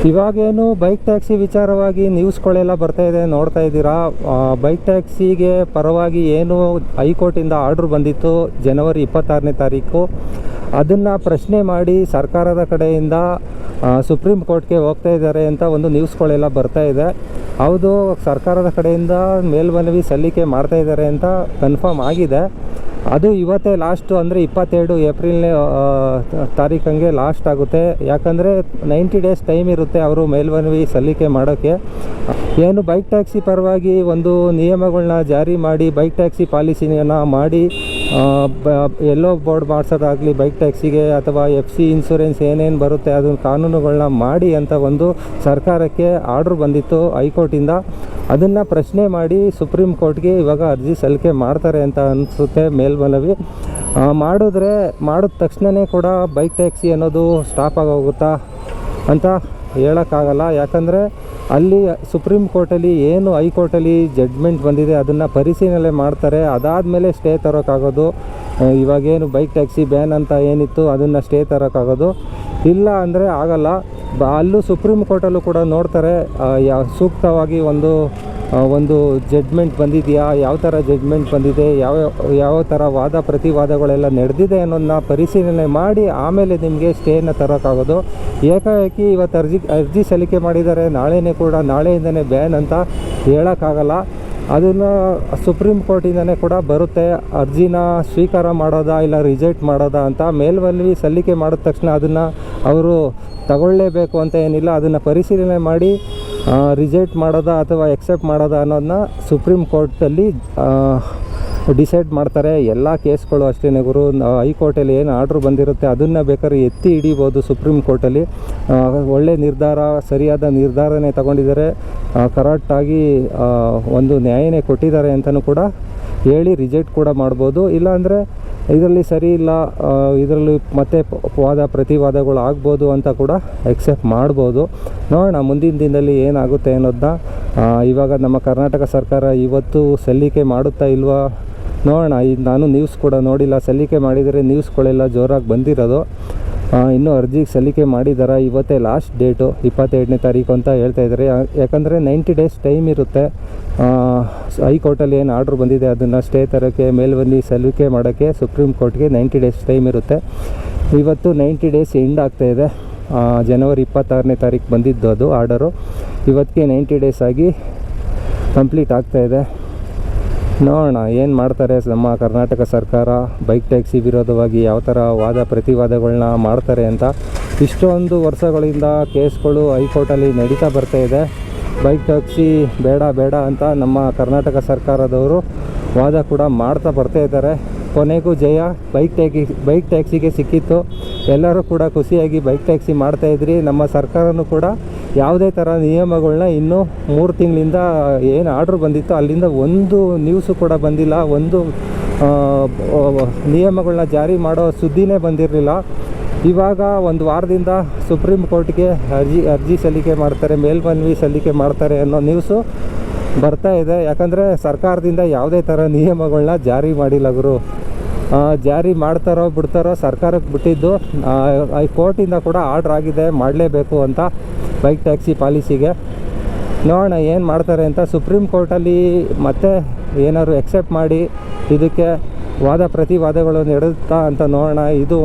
ಇವಾಗೇನು bike taxi ವಿಚಾರವಾಗಿ ನ್ಯೂಸ್ಗಳೆಲ್ಲ ಬರ್ತಾಯಿದೆ, ನೋಡ್ತಾ ಇದ್ದೀರಾ. ಬೈಕ್ ಟ್ಯಾಕ್ಸಿಗೆ ಪರವಾಗಿ ಏನು ಹೈಕೋರ್ಟಿಂದ ಆರ್ಡ್ರ್ ಬಂದಿತ್ತು ಜನವರಿ 26ನೇ ತಾರೀಕು, ಅದನ್ನು ಪ್ರಶ್ನೆ ಮಾಡಿ ಸರ್ಕಾರದ ಕಡೆಯಿಂದ ಸುಪ್ರೀಂ ಕೋರ್ಟ್ಗೆ ಹೋಗ್ತಾ ಇದ್ದಾರೆ ಅಂತ ಒಂದು ನ್ಯೂಸ್ಗಳೆಲ್ಲ ಬರ್ತಾಯಿದೆ. ಹೌದು, ಸರ್ಕಾರದ ಕಡೆಯಿಂದ ಮೇಲ್ಮನವಿ ಸಲ್ಲಿಕೆ ಮಾಡ್ತಾ ಇದ್ದಾರೆ ಅಂತ ಕನ್ಫರ್ಮ್ ಆಗಿದೆ. ಅದು ಇವತ್ತೇ ಲಾಸ್ಟು, ಅಂದರೆ 22 ಏಪ್ರಿಲ್ನೇ ತಾರೀಕಂಗೆ ಲಾಸ್ಟ್ ಆಗುತ್ತೆ. ಯಾಕಂದರೆ 90 ಡೇಸ್ ಟೈಮ್ ಇರುತ್ತೆ ಅವರು ಮೇಲ್ಮನವಿ ಸಲ್ಲಿಕೆ ಮಾಡೋಕ್ಕೆ. ಏನು ಬೈಕ್ ಟ್ಯಾಕ್ಸಿ ಪರವಾಗಿ ಒಂದು ನಿಯಮಗಳನ್ನ ಜಾರಿ ಮಾಡಿ ಬೈಕ್ ಟ್ಯಾಕ್ಸಿ ಪಾಲಿಸಿನ ಮಾಡಿ ಎಲ್ಲೋ ಬೋರ್ಡ್ ಮಾಡಿಸೋದಾಗಲಿ ಬೈಕ್ ಟ್ಯಾಕ್ಸಿಗೆ, ಅಥವಾ FC ಇನ್ಶೂರೆನ್ಸ್ ಏನೇನು ಬರುತ್ತೆ ಅದನ್ನು ಕಾನೂನುಗಳನ್ನ ಮಾಡಿ ಅಂತ ಒಂದು ಸರ್ಕಾರಕ್ಕೆ ಆರ್ಡ್ರ್ ಬಂದಿತ್ತು ಹೈಕೋರ್ಟಿಂದ. ಅದನ್ನು ಪ್ರಶ್ನೆ ಮಾಡಿ ಸುಪ್ರೀಂ ಕೋರ್ಟ್ಗೆ ಇವಾಗ ಅರ್ಜಿ ಸಲ್ಲಿಕೆ ಮಾಡ್ತಾರೆ ಅಂತ ಅನಿಸುತ್ತೆ ಮೇಲ್ಮನವಿ. ಮಾಡಿದ ತಕ್ಷಣವೇ ಕೂಡ ಬೈಕ್ ಟ್ಯಾಕ್ಸಿ ಅನ್ನೋದು ಸ್ಟಾಪ್ ಆಗೋಗುತ್ತಾ ಅಂತ ಹೇಳೋಕ್ಕಾಗಲ್ಲ. ಯಾಕಂದರೆ ಅಲ್ಲಿ ಸುಪ್ರೀಂ ಕೋರ್ಟಲ್ಲಿ ಏನು ಹೈಕೋರ್ಟಲ್ಲಿ ಜಡ್ಜ್ಮೆಂಟ್ ಬಂದಿದೆ ಅದನ್ನು ಪರಿಶೀಲನೆ ಮಾಡ್ತಾರೆ. ಅದಾದಮೇಲೆ ಸ್ಟೇ ತರೋಕ್ಕಾಗೋದು. ಇವಾಗೇನು ಬೈಕ್ ಟ್ಯಾಕ್ಸಿ ಬ್ಯಾನ್ ಅಂತ ಏನಿತ್ತು ಅದನ್ನು ಸ್ಟೇ ತರೋಕ್ಕಾಗೋದು. ಇಲ್ಲ ಅಂದರೆ ಆಗಲ್ಲ. ಅಲ್ಲೂ ಸುಪ್ರೀಂ ಕೋರ್ಟಲ್ಲೂ ಕೂಡ ನೋಡ್ತಾರೆ ಸೂಕ್ತವಾಗಿ ಒಂದು ಜಡ್ಜ್ಮೆಂಟ್ ಬಂದಿದೆಯಾ, ಯಾವ ಥರ ಜಡ್ಜ್ಮೆಂಟ್ ಬಂದಿದೆ, ಯಾವ ಥರ ವಾದ ಪ್ರತಿವಾದಗಳೆಲ್ಲ ನಡೆದಿದೆ ಅನ್ನೋದನ್ನ ಪರಿಶೀಲನೆ ಮಾಡಿ ಆಮೇಲೆ ನಿಮಗೆ ಸ್ಟೇನ ತರೋಕ್ಕಾಗೋದು. ಏಕಾಏಕಿ ಇವತ್ತು ಅರ್ಜಿ ಸಲ್ಲಿಕೆ ಮಾಡಿದ್ದಾರೆ, ನಾಳೆಯಿಂದನೇ ಬ್ಯಾನ್ ಅಂತ ಹೇಳೋಕ್ಕಾಗಲ್ಲ. ಅದನ್ನು ಸುಪ್ರೀಂ ಕೋರ್ಟಿಂದನೇ ಕೂಡ ಬರುತ್ತೆ ಅರ್ಜಿನ ಸ್ವೀಕಾರ ಮಾಡೋದಾ ಇಲ್ಲ ರಿಜೆಕ್ಟ್ ಮಾಡೋದಾ ಅಂತ. ಮೇಲ್ಮನವಿ ಸಲ್ಲಿಕೆ ಮಾಡಿದ ತಕ್ಷಣ ಅದನ್ನು ಅವರು ತಗೊಳ್ಳೇಬೇಕು ಅಂತ ಏನಿಲ್ಲ. ಅದನ್ನು ಪರಿಶೀಲನೆ ಮಾಡಿ ರಿಜೆಕ್ಟ್ ಮಾಡೋದಾ ಅಥವಾ ಎಕ್ಸೆಪ್ಟ್ ಮಾಡೋದಾ ಅನ್ನೋದನ್ನ ಸುಪ್ರೀಂ ಕೋರ್ಟಲ್ಲಿ ಡಿಸೈಡ್ ಮಾಡ್ತಾರೆ. ಎಲ್ಲ ಕೇಸ್ಗಳು ಅಷ್ಟೇ ಗುರು. ಹೈಕೋರ್ಟಲ್ಲಿ ಏನು ಆರ್ಡ್ರ್ ಬಂದಿರುತ್ತೆ ಅದನ್ನು ಬೇಕಾದ್ರೆ ಎತ್ತಿ ಹಿಡಿಬೋದು ಸುಪ್ರೀಂ ಕೋರ್ಟಲ್ಲಿ. ಒಳ್ಳೆ ನಿರ್ಧಾರ, ಸರಿಯಾದ ನಿರ್ಧಾರನೇ ತಗೊಂಡಿದ್ದಾರೆ, ಕರೆಕ್ಟಾಗಿ ಒಂದು ನ್ಯಾಯನೇ ಕೊಟ್ಟಿದ್ದಾರೆ ಅಂತಲೂ ಕೂಡ ಹೇಳಿ ರಿಜೆಕ್ಟ್ ಕೂಡ ಮಾಡ್ಬೋದು. ಇಲ್ಲಾಂದರೆ ಇದರಲ್ಲಿ ಸರಿ ಇಲ್ಲ, ಇದರಲ್ಲಿ ಮತ್ತೆ ವಾದ ಪ್ರತಿವಾದಗಳು ಆಗ್ಬೋದು ಅಂತ ಕೂಡ ಎಕ್ಸೆಪ್ಟ್ ಮಾಡ್ಬೋದು. ನೋಡೋಣ ಮುಂದಿನ ದಿನದಲ್ಲಿ ಏನಾಗುತ್ತೆ ಅನ್ನೋದನ್ನ. ಇವಾಗ ನಮ್ಮ ಕರ್ನಾಟಕ ಸರ್ಕಾರ ಇವತ್ತು ಸಲ್ಲಿಕೆ ಮಾಡುತ್ತಾ ಇಲ್ವಾ ನೋಡೋಣ. ನಾನು ನ್ಯೂಸ್ ಕೂಡ ನೋಡಿಲ್ಲ. ಸಲ್ಲಿಕೆ ಮಾಡಿದರೆ ನ್ಯೂಸ್ಗಳೆಲ್ಲ ಜೋರಾಗಿ ಬಂದಿರೋದು. ಇನ್ನೂ ಅರ್ಜಿಗೆ ಸಲ್ಲಿಕೆ ಮಾಡಿದ್ದಾರೆ. ಇವತ್ತೇ ಲಾಸ್ಟ್ ಡೇಟು 22ನೇ ತಾರೀಕು ಅಂತ ಹೇಳ್ತಾ ಇದ್ದಾರೆ. ಯಾಕಂದರೆ 90 ಡೇಸ್ ಟೈಮ್ ಇರುತ್ತೆ. ಹೈಕೋರ್ಟಲ್ಲಿ ಏನು ಆರ್ಡ್ರ್ ಬಂದಿದೆ ಅದನ್ನು ಸ್ಟೇ ತರೋಕ್ಕೆ, ಮೇಲ್ಮನವಿ ಸಲ್ಲಿಕೆ ಮಾಡೋಕ್ಕೆ ಸುಪ್ರೀಂ ಕೋರ್ಟ್ಗೆ 90 ಡೇಸ್ ಟೈಮ್ ಇರುತ್ತೆ. ಇವತ್ತು 90 ಡೇಸ್ ಎಂಡ್ ಆಗ್ತಾಯಿದೆ. ಜನವರಿ 26ನೇ ತಾರೀಕು ಬಂದಿದ್ದು ಅದು ಆರ್ಡರು. ಇವತ್ತಿಗೆ 90 ಡೇಸ್ ಆಗಿ ಕಂಪ್ಲೀಟ್ ಆಗ್ತಾಯಿದೆ. ನೋಡೋಣ ಏನು ಮಾಡ್ತಾರೆ ನಮ್ಮ ಕರ್ನಾಟಕ ಸರ್ಕಾರ ಬೈಕ್ ಟ್ಯಾಕ್ಸಿ ವಿರೋಧವಾಗಿ ಯಾವ ಥರ ವಾದ ಪ್ರತಿವಾದಗಳನ್ನ ಮಾಡ್ತಾರೆ ಅಂತ. ಇಷ್ಟೊಂದು ವರ್ಷಗಳಿಂದ ಕೇಸ್ಗಳು ಹೈಕೋರ್ಟಲ್ಲಿ ನಡೀತಾ ಬರ್ತಾಯಿದೆ. ಬೈಕ್ ಟ್ಯಾಕ್ಸಿ ಬೇಡ ಅಂತ ನಮ್ಮ ಕರ್ನಾಟಕ ಸರ್ಕಾರದವರು ವಾದ ಕೂಡ ಮಾಡ್ತಾ ಬರ್ತಾಯಿದ್ದಾರೆ. ಕೊನೆಗೂ ಜಯ ಬೈಕ್ ಟ್ಯಾಕ್ಸಿಗೆ ಸಿಕ್ಕಿತ್ತು. ಎಲ್ಲರೂ ಕೂಡ ಖುಷಿಯಾಗಿ ಬೈಕ್ ಟ್ಯಾಕ್ಸಿ ಮಾಡ್ತಾಯಿದ್ರಿ. ನಮ್ಮ ಸರ್ಕಾರನೂ ಕೂಡ ಯಾವುದೇ ಥರ ನಿಯಮಗಳನ್ನ ಇನ್ನೂ 3 ತಿಂಗಳಿಂದ ಏನು ಆರ್ಡ್ರ್ ಬಂದಿತ್ತು ಅಲ್ಲಿಂದ ಒಂದು ನ್ಯೂಸು ಕೂಡ ಬಂದಿಲ್ಲ. ಒಂದು ನಿಯಮಗಳನ್ನ ಜಾರಿ ಮಾಡೋ ಸುದ್ದಿನೇ ಬಂದಿರಲಿಲ್ಲ. ಇವಾಗ ಒಂದು ವಾರದಿಂದ ಸುಪ್ರೀಂ ಕೋರ್ಟ್ಗೆ ಅರ್ಜಿ ಸಲ್ಲಿಕೆ ಮಾಡ್ತಾರೆ, ಮೇಲ್ಮನವಿ ಸಲ್ಲಿಕೆ ಮಾಡ್ತಾರೆ ಅನ್ನೋ ನ್ಯೂಸು ಬರ್ತಾ ಇದೆ. ಯಾಕಂದರೆ ಸರ್ಕಾರದಿಂದ ಯಾವುದೇ ಥರ ನಿಯಮಗಳನ್ನ ಜಾರಿ ಮಾಡಿಲ್ಲ ಗುರು. ಜಾರಿ ಮಾಡ್ತಾರೋ ಬಿಡ್ತಾರೋ ಸರ್ಕಾರಕ್ಕೆ ಬಿಟ್ಟಿದ್ದು. ಕೋರ್ಟಿಂದ ಕೂಡ ಆರ್ಡ್ರ್ ಆಗಿದೆ ಮಾಡಲೇಬೇಕು ಅಂತ ಬೈಕ್ ಟ್ಯಾಕ್ಸಿ ಪಾಲಿಸಿಗೆ. ನೋಡೋಣ ಏನು ಮಾಡ್ತಾರೆ ಅಂತ. ಸುಪ್ರೀಂ ಕೋರ್ಟಲ್ಲಿ ಮತ್ತೆ ಏನಾದ್ರು ಎಕ್ಸೆಪ್ಟ್ ಮಾಡಿ ಇದಕ್ಕೆ ವಾದ ಪ್ರತಿವಾದಗಳು ನಡೆಯುತ್ತಾ ಅಂತ ನೋಡೋಣ. ಇದು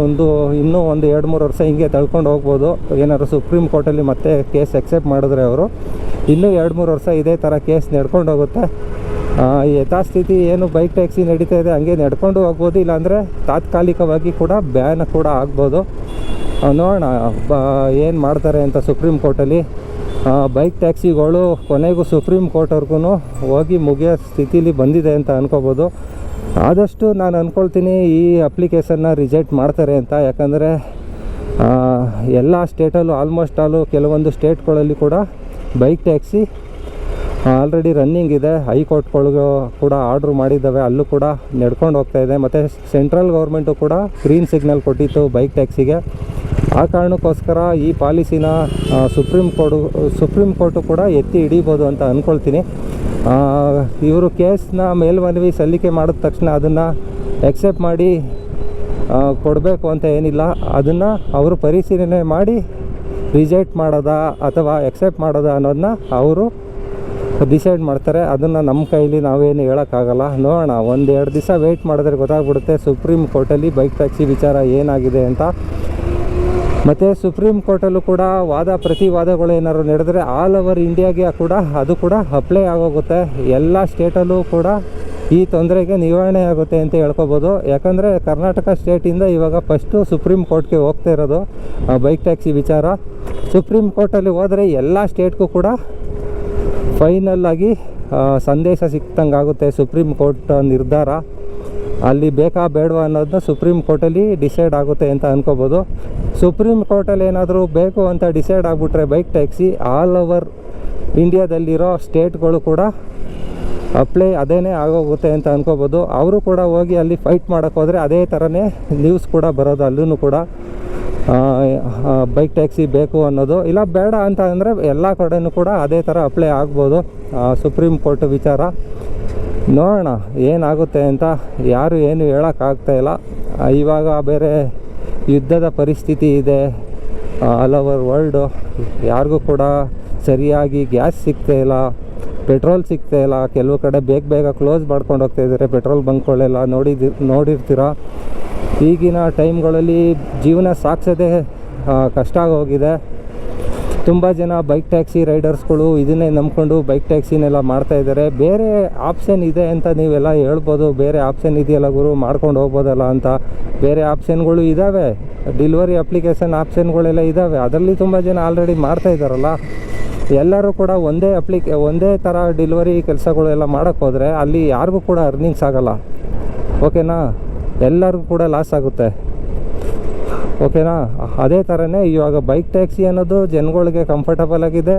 ಇನ್ನೂ ಒಂದು 2-3 ವರ್ಷ ಹಿಂಗೆ ತಳ್ಕೊಂಡು ಹೋಗ್ಬೋದು. ಏನಾದ್ರು ಸುಪ್ರೀಂ ಕೋರ್ಟಲ್ಲಿ ಮತ್ತೆ ಕೇಸ್ ಎಕ್ಸೆಪ್ಟ್ ಮಾಡಿದ್ರೆ ಅವರು ಇನ್ನೂ 2-3 ವರ್ಷ ಇದೇ ಥರ ಕೇಸ್ ನಡ್ಕೊಂಡು ಹೋಗುತ್ತೆ. ಯಥಾಸ್ಥಿತಿ ಏನು ಬೈಕ್ ಟ್ಯಾಕ್ಸಿ ನಡೀತಾ ಇದೆ ಹಂಗೆ ನಡ್ಕೊಂಡು ಹೋಗ್ಬೋದು. ಇಲ್ಲಾಂದರೆ ತಾತ್ಕಾಲಿಕವಾಗಿ ಕೂಡ ಬ್ಯಾನ್ ಕೂಡ ಆಗ್ಬೋದು. ನೋಡೋಣ ಏನು ಮಾಡ್ತಾರೆ ಅಂತ ಸುಪ್ರೀಂ ಕೋರ್ಟಲ್ಲಿ. ಬೈಕ್ ಟ್ಯಾಕ್ಸಿಗಳು ಕೊನೆಗೂ ಸುಪ್ರೀಂ ಕೋರ್ಟ್ವರೆಗೂ ಹೋಗಿ ಮುಗಿಯೋ ಸ್ಥಿತಿಲಿ ಬಂದಿದೆ ಅಂತ ಅನ್ಕೋಬೋದು. ಆದಷ್ಟು ನಾನು ಅಂದ್ಕೊಳ್ತೀನಿ ಈ ಅಪ್ಲಿಕೇಶನ್ನ ರಿಜೆಕ್ಟ್ ಮಾಡ್ತಾರೆ ಅಂತ. ಯಾಕಂದರೆ ಎಲ್ಲ ಸ್ಟೇಟಲ್ಲೂ ಆಲ್ಮೋಸ್ಟ್ ಕೆಲವೊಂದು ಸ್ಟೇಟ್ಗಳಲ್ಲಿ ಕೂಡ ಬೈಕ್ ಟ್ಯಾಕ್ಸಿ ಆಲ್ರೆಡಿ ರನ್ನಿಂಗ್ ಇದೆ. ಹೈಕೋರ್ಟ್ಗಳಿಗೂ ಕೂಡ ಆರ್ಡ್ರ್ ಮಾಡಿದ್ದಾವೆ, ಅಲ್ಲೂ ಕೂಡ ನಡ್ಕೊಂಡು ಹೋಗ್ತಾಯಿದೆ. ಮತ್ತು ಸೆಂಟ್ರಲ್ ಗೌರ್ಮೆಂಟು ಕೂಡ ಗ್ರೀನ್ ಸಿಗ್ನಲ್ ಕೊಟ್ಟಿತ್ತು ಬೈಕ್ ಟ್ಯಾಕ್ಸಿಗೆ. ಆ ಕಾರಣಕ್ಕೋಸ್ಕರ ಈ ಪಾಲಿಸಿನ ಸುಪ್ರೀಂ ಕೋರ್ಟು ಕೂಡ ಎತ್ತಿ ಹಿಡಿಬೋದು ಅಂತ ಅಂದ್ಕೊಳ್ತೀನಿ. ಇವರು ಕೇಸ್ನ ಮೇಲ್ಮನವಿ ಸಲ್ಲಿಕೆ ಮಾಡಿದ ತಕ್ಷಣ ಅದನ್ನು ಎಕ್ಸೆಪ್ಟ್ ಮಾಡಿ ಕೊಡಬೇಕು ಅಂತ ಏನಿಲ್ಲ. ಅದನ್ನು ಅವರು ಪರಿಶೀಲನೆ ಮಾಡಿ ರಿಜೆಕ್ಟ್ ಮಾಡೋದಾ ಅಥವಾ ಎಕ್ಸೆಪ್ಟ್ ಮಾಡೋದಾ ಅನ್ನೋದನ್ನ ಅವರು ಡಿಸೈಡ್ ಮಾಡ್ತಾರೆ. ಅದನ್ನು ನಮ್ಮ ಕೈಲಿ ನಾವೇನು ಹೇಳೋಕ್ಕಾಗಲ್ಲ. ನೋಡೋಣ, 1-2 ದಿವಸ ವೆಯ್ಟ್ ಮಾಡಿದ್ರೆ ಗೊತ್ತಾಗ್ಬಿಡುತ್ತೆ ಸುಪ್ರೀಂ ಕೋರ್ಟಲ್ಲಿ ಬೈಕ್ ಟ್ಯಾಕ್ಸಿ ವಿಚಾರ ಏನಾಗಿದೆ ಅಂತ. ಮತ್ತು ಸುಪ್ರೀಂ ಕೋರ್ಟಲ್ಲೂ ಕೂಡ ಪ್ರತಿವಾದಗಳು ಏನಾದ್ರು ನಡೆದರೆ ಆಲ್ ಓವರ್ ಇಂಡಿಯಾಗೆ ಕೂಡ ಅದು ಕೂಡ ಅಪ್ಲೈ ಆಗೋಗುತ್ತೆ. ಎಲ್ಲ ಸ್ಟೇಟಲ್ಲೂ ಕೂಡ ಈ ತೊಂದರೆಗೆ ನಿವಾರಣೆ ಆಗುತ್ತೆ ಅಂತ ಹೇಳ್ಕೊಬೋದು. ಯಾಕಂದರೆ ಕರ್ನಾಟಕ ಸ್ಟೇಟಿಂದ ಇವಾಗ ಫಸ್ಟು ಸುಪ್ರೀಂ ಕೋರ್ಟ್ಗೆ ಹೋಗ್ತಾ ಇರೋದು ಬೈಕ್ ಟ್ಯಾಕ್ಸಿ ವಿಚಾರ. ಸುಪ್ರೀಂ ಕೋರ್ಟಲ್ಲಿ ಹೋದರೆ ಎಲ್ಲ ಸ್ಟೇಟ್ಗೂ ಕೂಡ ಫೈನಲ್ ಆಗಿ ಸಂದೇಶ ಸಿಕ್ತಂಗೆ ಆಗುತ್ತೆ. ಸುಪ್ರೀಂ ಕೋರ್ಟ್ ನಿರ್ಧಾರ ಅಲ್ಲಿ ಬೇಕಾ ಬೇಡವಾ ಅನ್ನೋದನ್ನ ಸುಪ್ರೀಂ ಕೋರ್ಟಲ್ಲಿ ಡಿಸೈಡ್ ಆಗುತ್ತೆ ಅಂತ ಅನ್ಕೋಬೋದು. ಸುಪ್ರೀಂ ಕೋರ್ಟಲ್ಲಿ ಏನಾದರೂ ಬೇಕು ಅಂತ ಡಿಸೈಡ್ ಆಗಿಬಿಟ್ರೆ ಬೈಕ್ ಟ್ಯಾಕ್ಸಿ ಆಲ್ ಓವರ್ ಇಂಡಿಯಾದಲ್ಲಿರೋ ಸ್ಟೇಟ್ಗಳು ಕೂಡ ಅಪ್ಲೈ ಅದೇನೇ ಆಗೋಗುತ್ತೆ ಅಂತ ಅನ್ಕೋಬೋದು. ಅವರು ಕೂಡ ಹೋಗಿ ಅಲ್ಲಿ ಫೈಟ್ ಮಾಡೋಕ್ಕೆ ಹೋದರೆ ಅದೇ ಥರನೇ ನ್ಯೂಸ್ ಕೂಡ ಬರೋದು ಅಲ್ಲೂ ಕೂಡ ಬೈಕ್ ಟ್ಯಾಕ್ಸಿ ಬೇಕು ಅನ್ನೋದು. ಇಲ್ಲ ಬೇಡ ಅಂತ ಅಂದರೆ ಎಲ್ಲ ಕಡೆಯೂ ಕೂಡ ಅದೇ ಥರ ಅಪ್ಲೈ ಆಗ್ಬೋದು ಸುಪ್ರೀಂ ಕೋರ್ಟ್ ವಿಚಾರ. ನೋಡೋಣ ಏನಾಗುತ್ತೆ ಅಂತ. ಯಾರು ಏನು ಹೇಳೋಕ್ಕಾಗ್ತಾಯಿಲ್ಲ. ಇವಾಗ ಬೇರೆ ಯುದ್ಧದ ಪರಿಸ್ಥಿತಿ ಇದೆ ಆಲ್ ಓವರ್ ವರ್ಲ್ಡು. ಯಾರಿಗೂ ಕೂಡ ಸರಿಯಾಗಿ ಗ್ಯಾಸ್ ಸಿಗ್ತಾಯಿಲ್ಲ, ಪೆಟ್ರೋಲ್ ಸಿಗ್ತಾಯಿಲ್ಲ. ಕೆಲವು ಕಡೆ ಬೇಗ ಕ್ಲೋಸ್ ಮಾಡ್ಕೊಂಡು ಹೋಗ್ತಾಯಿದ್ದಾರೆ ಪೆಟ್ರೋಲ್ ಬಂಕ್ಗಳೆಲ್ಲ. ನೋಡಿರ್ತೀರ. ಈಗಿನ ಟೈಮ್ಗಳಲ್ಲಿ ಜೀವನ ಸಾಗಿಸೋದೇ ಕಷ್ಟ ಆಗೋಗಿದೆ. ತುಂಬ ಜನ ಬೈಕ್ ಟ್ಯಾಕ್ಸಿ ರೈಡರ್ಸ್ಗಳು ಇದನ್ನೇ ನಂಬ್ಕೊಂಡು ಬೈಕ್ ಟ್ಯಾಕ್ಸಿನೆಲ್ಲ ಮಾಡ್ತಾಯಿದ್ದಾರೆ. ಬೇರೆ ಆಪ್ಷನ್ ಇದೆ ಅಂತ ನೀವೆಲ್ಲ ಹೇಳ್ಬೋದು, ಬೇರೆ ಆಪ್ಷನ್ ಇದೆಯಲ್ಲ ಗುರು ಮಾಡ್ಕೊಂಡು ಹೋಗ್ಬೋದಲ್ಲ ಅಂತ. ಬೇರೆ ಆಪ್ಷನ್ಗಳು ಇದ್ದಾವೆ, ಡೆಲಿವರಿ ಅಪ್ಲಿಕೇಶನ್ ಆಪ್ಷನ್ಗಳೆಲ್ಲ ಇದ್ದಾವೆ. ಅದರಲ್ಲಿ ತುಂಬ ಜನ ಆಲ್ರೆಡಿ ಮಾಡ್ತಾಯಿದ್ದಾರಲ್ಲ. ಎಲ್ಲರೂ ಕೂಡ ಒಂದೇ ಥರ ಡೆಲಿವರಿ ಕೆಲಸಗಳೆಲ್ಲ ಮಾಡೋಕ್ಕೆ ಹೋದರೆ ಅಲ್ಲಿ ಯಾರಿಗೂ ಕೂಡ ಅರ್ನಿಂಗ್ಸ್ ಆಗೋಲ್ಲ. ಓಕೆನಾ? ಎಲ್ಲರಿಗೂ ಕೂಡ ಲಾಸ್ ಆಗುತ್ತೆ. ಓಕೆನಾ? ಅದೇ ಥರನೇ ಇವಾಗ ಬೈಕ್ ಟ್ಯಾಕ್ಸಿ ಅನ್ನೋದು ಜನಗಳಿಗೆ ಕಂಫರ್ಟಬಲ್ ಆಗಿದೆ,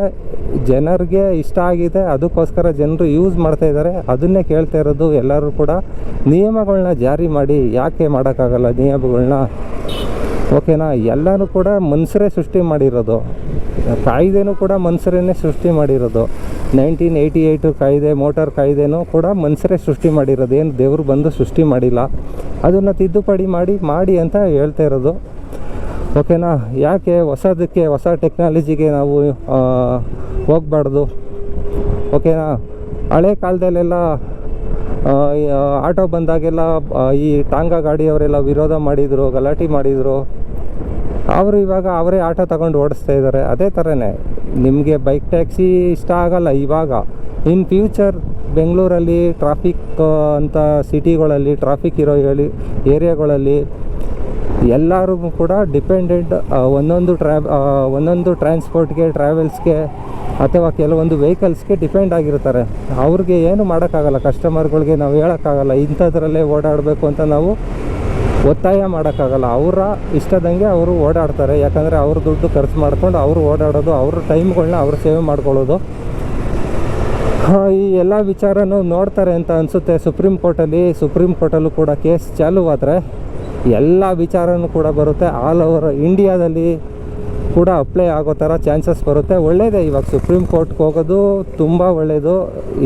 ಜನರಿಗೆ ಇಷ್ಟ ಆಗಿದೆ. ಅದಕ್ಕೋಸ್ಕರ ಜನರು ಯೂಸ್ ಮಾಡ್ತಾಯಿದ್ದಾರೆ. ಅದನ್ನೇ ಕೇಳ್ತಾ ಇರೋದು ಎಲ್ಲರೂ ಕೂಡ. ನಿಯಮಗಳನ್ನ ಜಾರಿ ಮಾಡಿ. ಯಾಕೆ ಮಾಡೋಕ್ಕಾಗಲ್ಲ ನಿಯಮಗಳನ್ನ? ಓಕೆನಾ? ಎಲ್ಲನೂ ಕೂಡ ಮನುಷ್ಯರೇ ಸೃಷ್ಟಿ ಮಾಡಿರೋದು. ಕಾಯ್ದೆನೂ ಕೂಡ ಮನುಷ್ಯರನ್ನೇ ಸೃಷ್ಟಿ ಮಾಡಿರೋದು. 1988 ಕಾಯ್ದೆ, ಮೋಟಾರ್ ಕಾಯ್ದೆನೂ ಕೂಡ ಮನುಷ್ಯರೇ ಸೃಷ್ಟಿ ಮಾಡಿರೋದು. ಏನು ದೇವರು ಬಂದು ಸೃಷ್ಟಿ ಮಾಡಿಲ್ಲ. ಅದನ್ನು ತಿದ್ದುಪಡಿ ಮಾಡಿ ಅಂತ ಹೇಳ್ತಾ ಇರೋದು. ಓಕೆನಾ? ಯಾಕೆ ಹೊಸ ಟೆಕ್ನಾಲಜಿಗೆ ನಾವು ಹೋಗಬಾರ್ದು? ಓಕೆನಾ? ಹಳೆ ಕಾಲದಲ್ಲೆಲ್ಲ ಆಟೋ ಬಂದಾಗೆಲ್ಲ ಈ ಟಾಂಗಾ ಗಾಡಿಯವರೆಲ್ಲ ವಿರೋಧ ಮಾಡಿದರು, ಗಲಾಟೆ ಮಾಡಿದರು. ಅವರು ಇವಾಗ ಅವರೇ ಆಟೋ ತಗೊಂಡು ಓಡಿಸ್ತಾ ಇದ್ದಾರೆ. ಅದೇ ಥರನೇ ನಿಮಗೆ ಬೈಕ್ ಟ್ಯಾಕ್ಸಿ ಇಷ್ಟ ಆಗಲ್ಲ ಇವಾಗ. ಇನ್ ಫ್ಯೂಚರ್ ಬೆಂಗಳೂರಲ್ಲಿ ಟ್ರಾಫಿಕ್ ಅಂತ ಸಿಟಿಗಳಲ್ಲಿ ಟ್ರಾಫಿಕ್ ಇರೋ ಏರಿಯಾಗಳಲ್ಲಿ ಎಲ್ಲರೂ ಕೂಡ ಡಿಪೆಂಡೆಂಟ್ ಒಂದೊಂದು ಟ್ರಾನ್ಸ್ಪೋರ್ಟ್ಗೆ, ಟ್ರಾವೆಲ್ಸ್ಗೆ ಅಥವಾ ಕೆಲವೊಂದು ವೆಹಿಕಲ್ಸ್ಗೆ ಡಿಪೆಂಡ್ ಆಗಿರ್ತಾರೆ. ಅವ್ರಿಗೆ ಏನು ಮಾಡೋಕ್ಕಾಗಲ್ಲ. ಕಸ್ಟಮರ್ಗಳಿಗೆ ನಾವು ಹೇಳೋಕ್ಕಾಗಲ್ಲ ಇಂಥದ್ರಲ್ಲೇ ಓಡಾಡಬೇಕು ಅಂತ ನಾವು ಒತ್ತಾಯ ಮಾಡೋಕ್ಕಾಗಲ್ಲ. ಅವರ ಇಷ್ಟದಂಗೆ ಅವರು ಓಡಾಡ್ತಾರೆ. ಯಾಕಂದರೆ ಅವ್ರ ದುಡ್ಡು ಖರ್ಚು ಮಾಡ್ಕೊಂಡು ಅವರು ಓಡಾಡೋದು, ಅವ್ರ ಟೈಮ್ಗಳನ್ನ ಅವರು ಸೇವ್ ಮಾಡ್ಕೊಳ್ಳೋದು. ಈ ಎಲ್ಲ ವಿಚಾರನೂ ನೋಡ್ತಾರೆ ಅಂತ ಅನಿಸುತ್ತೆ ಸುಪ್ರೀಂ ಕೋರ್ಟಲ್ಲೂ ಕೂಡ ಕೇಸ್ ಚಾಲು ಆದರೆ ಎಲ್ಲ ವಿಚಾರನೂ ಕೂಡ ಬರುತ್ತೆ. ಆಲ್ ಓವರ್ ಇಂಡಿಯಾದಲ್ಲಿ ಕೂಡ ಅಪ್ಲೈ ಆಗೋ ಥರ ಚಾನ್ಸಸ್ ಬರುತ್ತೆ. ಒಳ್ಳೆಯದೇ ಇವಾಗ ಸುಪ್ರೀಂ ಕೋರ್ಟ್ಗೆ ಹೋಗೋದು ತುಂಬ ಒಳ್ಳೆಯದು.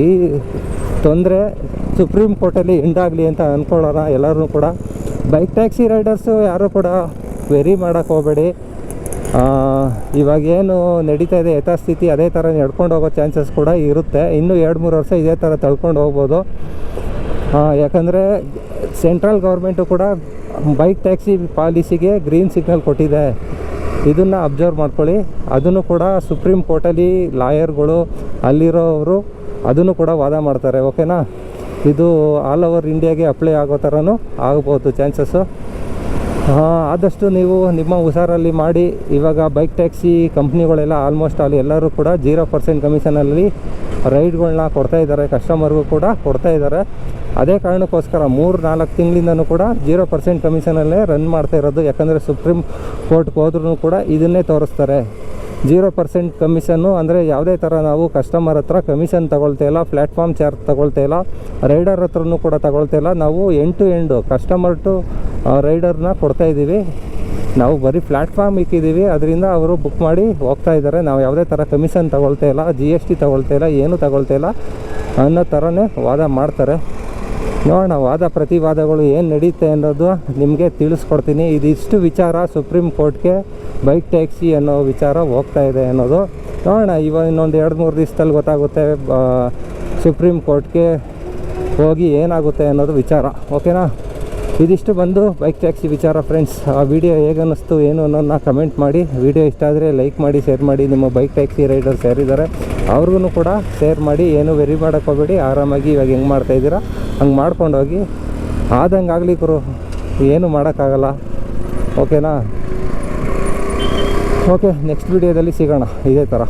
ಈ ತೊಂದರೆ ಸುಪ್ರೀಂ ಕೋರ್ಟಲ್ಲಿ ಎಂಡಾಗಲಿ ಅಂತ ಅಂದ್ಕೊಳ್ಳೋಣ ಎಲ್ಲರೂ ಕೂಡ. ಬೈಕ್ ಟ್ಯಾಕ್ಸಿ ರೈಡರ್ಸು ಯಾರೂ ಕೂಡ ವೆರಿ ಮಾಡೋಕ್ಕೆ ಹೋಗಬೇಡಿ. ಇವಾಗೇನು ನಡೀತಾ ಇದೆ ಯಥಾಸ್ಥಿತಿ ಅದೇ ಥರ ನಡ್ಕೊಂಡು ಹೋಗೋ ಚಾನ್ಸಸ್ ಕೂಡ ಇರುತ್ತೆ. ಇನ್ನೂ 2-3 ವರ್ಷ ಇದೇ ಥರ ತಳ್ಕೊಂಡು ಹೋಗ್ಬೋದು. ಯಾಕಂದರೆ ಸೆಂಟ್ರಲ್ ಗೌರ್ಮೆಂಟು ಕೂಡ ಬೈಕ್ ಟ್ಯಾಕ್ಸಿ ಪಾಲಿಸಿಗೆ ಗ್ರೀನ್ ಸಿಗ್ನಲ್ ಕೊಟ್ಟಿದೆ. ಇದನ್ನು ಅಬ್ಸರ್ವ್ ಮಾಡ್ಕೊಳ್ಳಿ. ಅದನ್ನು ಕೂಡ ಸುಪ್ರೀಂ ಕೋರ್ಟಲ್ಲಿ ಲಾಯರ್ಗಳು ಅಲ್ಲಿರೋರು ಅದನ್ನು ಕೂಡ ವಾದ ಮಾಡ್ತಾರೆ. ಓಕೆನಾ? ಇದು ಆಲ್ ಓವರ್ ಇಂಡಿಯಾಗೆ ಅಪ್ಲೈ ಆಗೋ ಥರನೂ ಆಗ್ಬೋದು ಚಾನ್ಸಸ್ಸು. ಆದಷ್ಟು ನೀವು ನಿಮ್ಮ ಹುಷಾರಲ್ಲಿ ಮಾಡಿ. ಇವಾಗ ಬೈಕ್ ಟ್ಯಾಕ್ಸಿ ಕಂಪ್ನಿಗಳೆಲ್ಲ ಆಲ್ಮೋಸ್ಟ್ ಅಲ್ಲಿ ಎಲ್ಲರೂ ಕೂಡ 0% ಕಮಿಷನಲ್ಲಿ ರೈಡ್ಗಳನ್ನ ಕೊಡ್ತಾಯಿದ್ದಾರೆ. ಕಸ್ಟಮರ್ಗೂ ಕೂಡ ಕೊಡ್ತಾಯಿದ್ದಾರೆ. ಅದೇ ಕಾರಣಕ್ಕೋಸ್ಕರ 3-4 ತಿಂಗಳಿಂದನೂ ಕೂಡ 0% ಕಮಿಷನಲ್ಲೇ ರನ್ ಮಾಡ್ತಾ ಇರೋದು. ಯಾಕಂದರೆ ಸುಪ್ರೀಂ ಕೋರ್ಟ್ಗೆ ಹೋದ್ರೂ ಕೂಡ ಇದನ್ನೇ ತೋರಿಸ್ತಾರೆ. 0% ಕಮಿಷನ್ನು ಅಂದರೆ ಯಾವುದೇ ಥರ ನಾವು ಕಸ್ಟಮರ್ ಹತ್ರ ಕಮಿಷನ್ ತಗೊಳ್ತಾ ಇಲ್ಲ, ಪ್ಲ್ಯಾಟ್ಫಾರ್ಮ್ ಚಾರ್ಜ್ ತಗೊಳ್ತಾ ಇಲ್ಲ, ರೈಡರ್ ಹತ್ರನೂ ಕೂಡ ತಗೊಳ್ತಾ ಇಲ್ಲ. ನಾವು end to end customer to ರೈಡರ್ನ ಕೊಡ್ತಾಯಿದ್ದೀವಿ. ನಾವು ಬರೀ ಪ್ಲ್ಯಾಟ್ಫಾರ್ಮ್ ಇಕ್ಕಿದ್ದೀವಿ, ಅದರಿಂದ ಅವರು ಬುಕ್ ಮಾಡಿ ಹೋಗ್ತಾ ಇದ್ದಾರೆ. ನಾವು ಯಾವುದೇ ಥರ ಕಮಿಷನ್ ತಗೊಳ್ತಾ ಇಲ್ಲ, GST ತಗೊಳ್ತಾ ಇಲ್ಲ, ಏನೂ ತಗೊಳ್ತಾ ಇಲ್ಲ ಅನ್ನೋ ಥರನೇ ವಾದ ಮಾಡ್ತಾರೆ. ನೋಡೋಣ ವಾದ ಪ್ರತಿವಾದಗಳು ಏನು ನಡೀತೆ ಅನ್ನೋದು ನಿಮಗೆ ತಿಳಿಸ್ಕೊಡ್ತೀನಿ. ಇದಿಷ್ಟು ವಿಚಾರ ಸುಪ್ರೀಂ ಕೋರ್ಟ್ಗೆ ಬೈಕ್ ಟ್ಯಾಕ್ಸಿ ಅನ್ನೋ ವಿಚಾರ ಹೋಗ್ತಾ ಇದೆ ಅನ್ನೋದು. ನೋಡೋಣ ಇವಾಗ ಇನ್ನೊಂದು 2-3 ದಿವಸದಲ್ಲಿ ಗೊತ್ತಾಗುತ್ತೆ ಸುಪ್ರೀಂ ಕೋರ್ಟ್ಗೆ ಹೋಗಿ ಏನಾಗುತ್ತೆ ಅನ್ನೋದು ವಿಚಾರ. ಓಕೆನಾ, ಇದಿಷ್ಟು ಬಂದು ಬೈಕ್ ಟ್ಯಾಕ್ಸಿ ವಿಚಾರ ಫ್ರೆಂಡ್ಸ್. ಆ ವಿಡಿಯೋ ಹೇಗೆ ಅನ್ನಿಸ್ತು ಏನು ಅನ್ನೋದನ್ನ ಕಮೆಂಟ್ ಮಾಡಿ. ವಿಡಿಯೋ ಇಷ್ಟ ಆದರೆ ಲೈಕ್ ಮಾಡಿ, ಶೇರ್ ಮಾಡಿ. ನಿಮ್ಮ ಬೈಕ್ ಟ್ಯಾಕ್ಸಿ ರೈಡರ್ಸ್ ಯಾರಿದ್ದಾರೆ ಅವ್ರಿಗೂ ಕೂಡ ಶೇರ್ ಮಾಡಿ. ಏನು ವೆರಿ ಮಾಡೋಕ್ಕೆ ಹೋಗಬೇಡಿ. ಆರಾಮಾಗಿ ಇವಾಗ ಹೆಂಗೆ ಮಾಡ್ತಾಯಿದ್ದೀರಾ ಹಂಗೆ ಮಾಡ್ಕೊಂಡೋಗಿ. ಆದಂಗೆ ಆಗಲಿ ಗುರು, ಏನು ಮಾಡೋಕ್ಕಾಗಲ್ಲ. ಓಕೆನಾ, ಓಕೆ, ನೆಕ್ಸ್ಟ್ ವಿಡಿಯೋದಲ್ಲಿ ಸಿಗೋಣ ಇದೇ ಥರ.